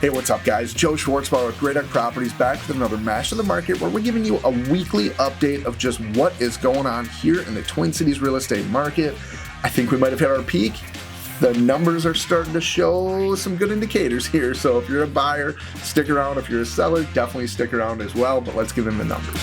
Hey, what's up, guys? Joe Schwartzbauer with Great Duck Properties back with another Mash of the Market, where we're giving you a weekly update of just what is going on here in the Twin Cities real estate market. I think we might have hit our peak. The numbers are starting to show some good indicators here. So if you're a buyer, stick around. If you're a seller, definitely stick around as well. But let's give them the numbers.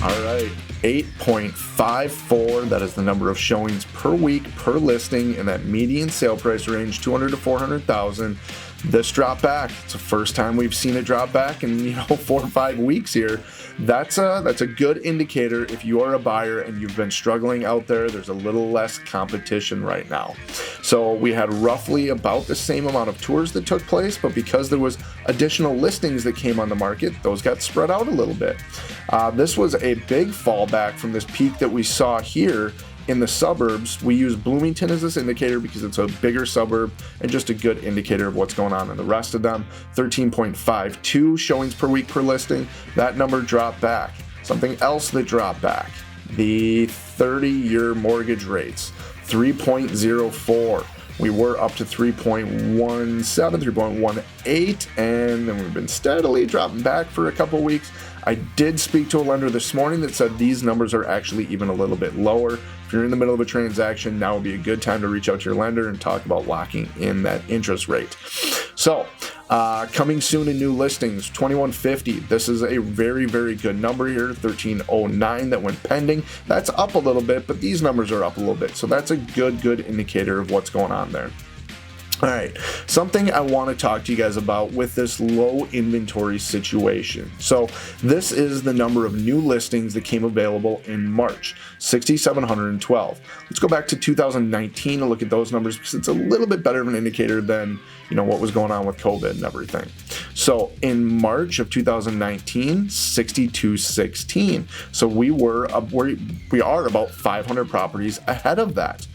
All right, 8.54. That is the number of showings per week per listing in that median sale price range, 200 to 400,000. This drop back. It's the first time we've seen it drop back in 4 or 5 weeks here. That's a good indicator if you are a buyer and you've been struggling out there. There's a little less competition right now. So we had roughly about the same amount of tours that took place, but because there was additional listings that came on the market, those got spread out a little bit. This was a big fallback from this peak that we saw here in the suburbs. We use Bloomington as this indicator because it's a bigger suburb and just a good indicator of what's going on in the rest of them. 13.52 showings per week per listing. That number dropped back. Something else that dropped back, the 30-year mortgage rates, 3.04. We were up to 3.17, 3.18, and then we've been steadily dropping back for a couple weeks. I did speak to a lender this morning that said these numbers are actually even a little bit lower. If you're in the middle of a transaction, now would be a good time to reach out to your lender and talk about locking in that interest rate. So, coming soon in new listings, 2150. This is a very, very good number here, 1309 that went pending. That's up a little bit, but these numbers are up a little bit. So that's a good indicator of what's going on there. All right, something I want to talk to you guys about with this low inventory situation. So this is the number of new listings that came available in March, 6,712. Let's go back to 2019 and look at those numbers because it's a little bit better of an indicator than what was going on with COVID and everything. So in March of 2019, 6,216. So we are about 500 properties ahead of that.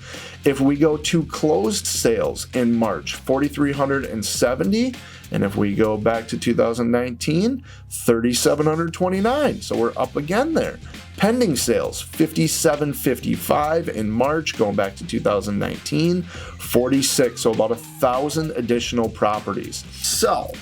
If we go to closed sales in March, 4,370. And if we go back to 2019, 3,729. So we're up again there. Pending sales, 5,755 in March, going back to 2019, 46. So about 1,000 additional properties. So,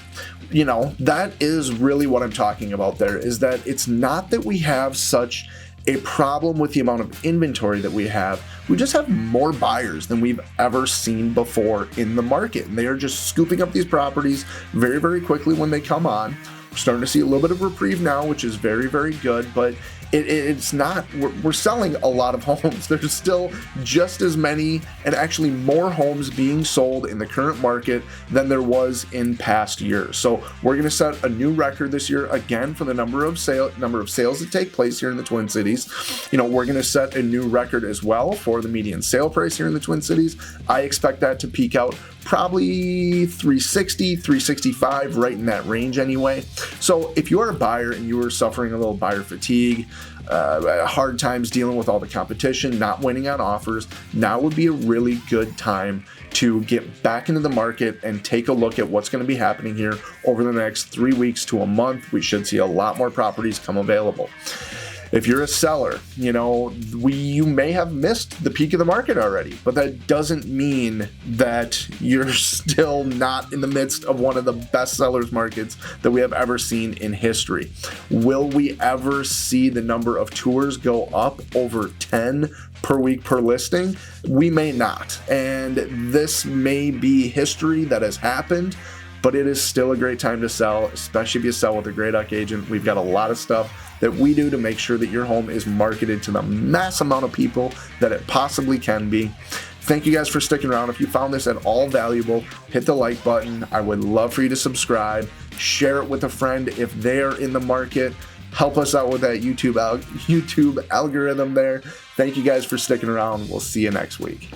that is really what I'm talking about there, is that it's not that we have such a problem with the amount of inventory that we have. We just have more buyers than we've ever seen before in the market. And they are just scooping up these properties very, very quickly when they come on. We're starting to see a little bit of reprieve now, which is very, very good, but it's not, we're selling a lot of homes. There's still just as many and actually more homes being sold in the current market than there was in past years. So we're going to set a new record this year again for the number of sales that take place here in the Twin Cities. We're going to set a new record as well for the median sale price here in the Twin Cities. I expect that to peak out probably 360, 365, right in that range anyway. So if you are a buyer and you are suffering a little buyer fatigue, hard times dealing with all the competition, not winning on offers, now would be a really good time to get back into the market and take a look at what's going to be happening here over the next 3 weeks to a month. We should see a lot more properties come available. If you're a seller, you may have missed the peak of the market already, but that doesn't mean that you're still not in the midst of one of the best sellers markets that we have ever seen in history. Will we ever see the number of tours go up over 10 per week per listing? We may not. And this may be history that has happened, but it is still a great time to sell, especially if you sell with a Great Duck agent. We've got a lot of stuff that we do to make sure that your home is marketed to the mass amount of people that it possibly can be. Thank you guys for sticking around. If you found this at all valuable, hit the like button. I would love for you to subscribe, share it with a friend if they are in the market. Help us out with that YouTube algorithm there. Thank you guys for sticking around. We'll see you next week.